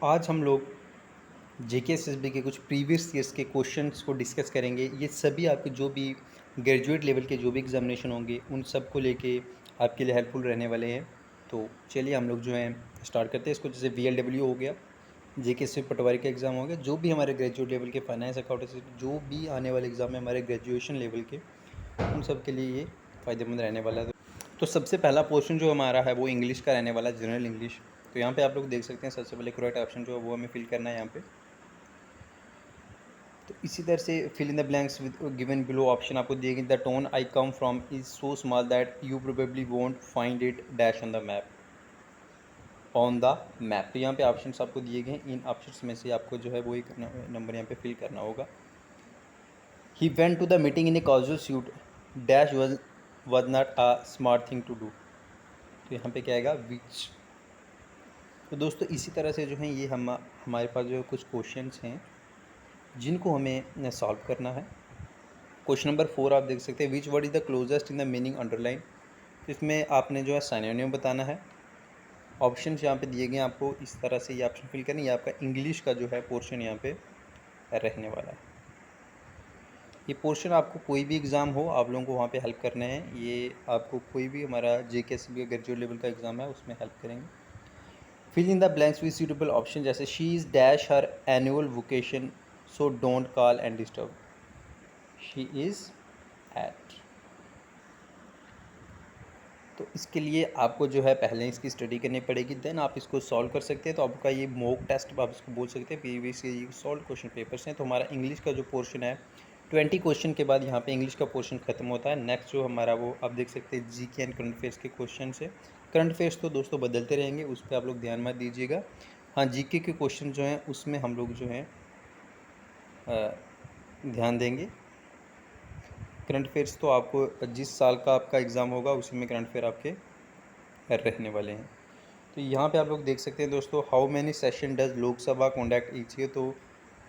आज हम लोग जेकेएसएसबी के कुछ प्रीवियस ईयर्स के क्वेश्चंस को डिस्कस करेंगे। ये सभी आपके जो भी ग्रेजुएट लेवल के जो भी एग्जामिनेशन होंगे उन सब को लेके आपके लिए हेल्पफुल रहने वाले हैं। तो चलिए हम लोग जो हैं स्टार्ट करते हैं इसको। जैसे वीएलडब्ल्यू हो गया, जेकेएसएसबी पटवारी का एग्ज़ाम हो गया, जो भी हमारे ग्रेजुएट लेवल के फाइनेंस अकाउंटेंसी जो भी आने वाले एग्ज़ाम है हमारे ग्रेजुएशन लेवल के, उन सब के लिए ये फ़ायदेमंद रहने वाला है। तो सबसे पहला पोर्शन जो हमारा है वो इंग्लिश का रहने वाला है, जनरल इंग्लिश। तो यहाँ पे आप लोग देख सकते हैं सबसे पहले करेक्ट ऑप्शन जो है वो हमें फिल करना है यहाँ पे। तो इसी तरह से fill in the blanks with given below option आपको दिए गए। The town I come from is so small that you probably won't find it dash on the map, on the map. तो यहाँ पे ऑप्शंस आपको दिए गए हैं, इन ऑप्शंस में से आपको जो है वही करना, नंबर यहाँ पे फिल करना होगा। He went to the meeting in a casual suit dash was not a smart thing to do. तो यहाँ पे क्या आएगा, विच। तो दोस्तों इसी तरह से जो है ये हमारे पास जो कुछ क्वेश्चंस हैं जिनको हमें सॉल्व करना है। क्वेश्चन नंबर 4 आप देख सकते हैं, which word is the closest in the meaning underline. तो इसमें आपने जो है सिनोनिम बताना है। ऑप्शन यहाँ पे दिए गए हैं, आपको इस तरह से ये ऑप्शन फिल करनी है। आपका इंग्लिश का जो है पोर्शन यहाँ पे रहने वाला है। ये पोर्शन आपको कोई भी एग्ज़ाम हो आप लोगों को वहाँ पे हेल्प करना है। ये आपको कोई भी हमारा जेकेएसबी ग्रेजुएट लेवल का एग्ज़ाम है उसमें हेल्प करेंगे। Fill in the blanks with suitable option, जैसे she is dash her annual vocation so don't call and disturb, she is at. तो इसके लिए आपको जो है पहले इसकी स्टडी करनी पड़ेगी, देन आप इसको सॉल्व कर सकते हैं। तो आपका ये मॉक टेस्ट आप इसको बोल सकते हैं, प्रीवियस ये सॉल्व क्वेश्चन पेपर्स हैं। तो हमारा इंग्लिश का जो पोर्शन है 20 क्वेश्चन के बाद यहाँ पे इंग्लिश का पोर्शन खत्म होता है। नेक्स्ट जो हमारा वो आप देख सकते हैं जीके एंड करंट अफेयर्स के क्वेश्चन है। करंट अफेयर्स तो दोस्तों बदलते रहेंगे, उस पर आप लोग ध्यान मत दीजिएगा। हाँ, जीके के क्वेश्चन जो हैं उसमें हम लोग जो हैं ध्यान देंगे। करंट अफेयर्स तो आपको जिस साल का आपका एग्ज़ाम होगा उसी में करंट अफेयर आपके रहने वाले हैं। तो यहाँ पे आप लोग देख सकते हैं दोस्तों, how many session does Lok Sabha conduct each year. तो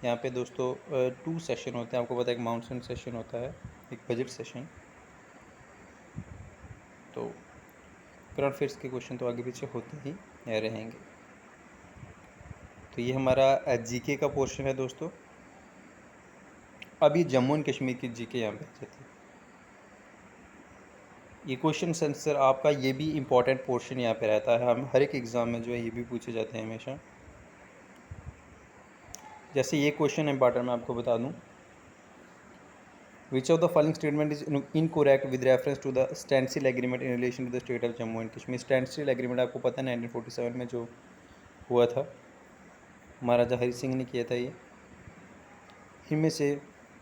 यहाँ पे दोस्तों 2 सेशन होते हैं। आपको पता है एक मानसून सेशन होता है, एक बजट सेशन। तो करंट अफेयर्स के क्वेश्चन तो आगे पीछे होते ही रहेंगे। तो ये हमारा जीके का पोर्शन है दोस्तों। अभी जम्मू एंड कश्मीर की जीके यहाँ पे आ जाती है। ये क्वेश्चन आंसर आपका ये भी इम्पॉर्टेंट पोर्शन यहाँ पे रहता है। हम हर एक एग्ज़ाम में जो है ये भी पूछे जाते हैं हमेशा। जैसे ये क्वेश्चन इम्पॉर्टेंट मैं आपको बता दूँ, which of the following statement is incorrect with reference to the standstill agreement in relation to the state of Jammu and Kashmir. Standstill agreement आपको पता है 1947 में जो हुआ था, महाराजा हरि सिंह ने किया था। ये इनमें से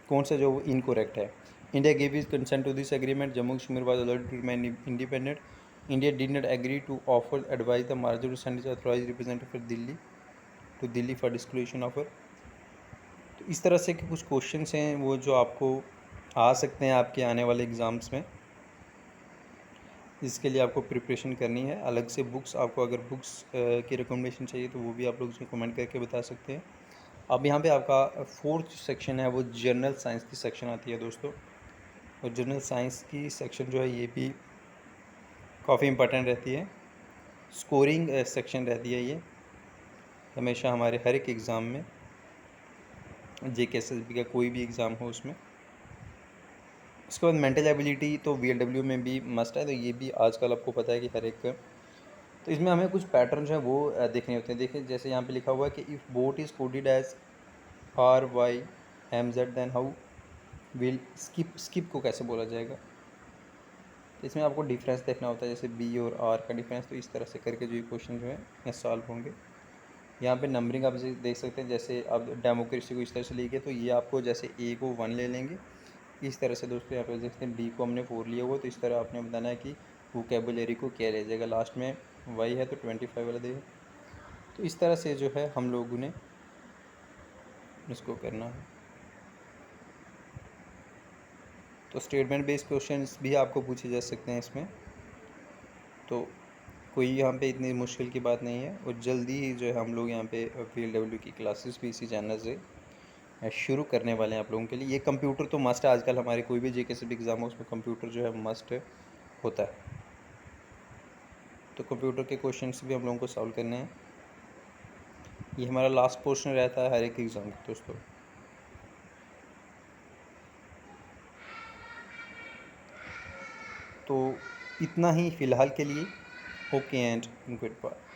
कौन सा जो इनकोरेक्ट है। India gives consent to this agreement, Jammu Kashmir was allowed to remain independent, India did not agree to offer advice the Maharaja to send authorise representative for Delhi for disclosure offer. तो इस तरह से के कुछ क्वेश्चन हैं वो जो आपको आ सकते हैं आपके आने वाले एग्ज़ाम्स में। इसके लिए आपको प्रिपरेशन करनी है। अलग से बुक्स, आपको अगर बुक्स की रिकमेंडेशन चाहिए तो वो भी आप लोग उसमें कमेंट करके बता सकते हैं। अब यहाँ पे आपका 4th सेक्शन है वो जनरल साइंस की सेक्शन आती है दोस्तों। और जनरल साइंस की सेक्शन जो है ये भी काफ़ी इम्पोर्टेंट रहती है। स्कोरिंग सेक्शन रहती है ये हमेशा हमारे हर एक एग्ज़ाम में, जेकेएसएसबी का कोई भी एग्ज़ाम हो उसमें। उसके बाद मेंटल एबिलिटी तो वीएलडब्ल्यू में भी मस्ट है। तो ये भी आजकल आपको पता है कि हर एक, तो इसमें हमें कुछ पैटर्न जो है वो देखने होते हैं। देखिए जैसे यहाँ पे लिखा हुआ है कि if boat is coded as RYMZ then how will skip को कैसे बोला जाएगा। तो इसमें आपको डिफरेंस देखना होता है, जैसे बी और आर का डिफरेंस। तो इस तरह से करके जो ये क्वेश्चन जो है सॉल्व होंगे। यहाँ पे नंबरिंग आप देख सकते हैं, जैसे अब डेमोक्रेसी को इस तरह से लेके तो ये आपको जैसे ए को 1 ले लेंगे। इस तरह से दोस्तों यहाँ पे देखते हैं डी को हमने 4 लिया हुआ, तो इस तरह आपने बताना है कि वोकेबुलरी को क्या ले जाएगा। लास्ट में वाई है तो 25 वाला देगा। तो इस तरह से जो है हम लोगों ने इसको करना है। तो स्टेटमेंट बेस्ड क्वेश्चंस भी आपको पूछे जा सकते हैं इसमें, तो कोई यहाँ पे इतनी मुश्किल की बात नहीं है। और जल्दी ही जो है हम लोग यहाँ पे VLW की क्लासेस भी इसी चैनल से शुरू करने वाले हैं आप लोगों के लिए। ये कंप्यूटर तो मस्ट है, आजकल हमारे कोई भी जेकेएसबी एग्ज़ाम हो उसमें कंप्यूटर जो है मस्ट होता है। तो कंप्यूटर के क्वेश्चंस भी हम लोगों को सॉल्व करने हैं। ये हमारा लास्ट पोर्शन रहता है हर एक एग्ज़ाम का दोस्तों। तो इतना ही फ़िलहाल के लिए। Okay and good bye.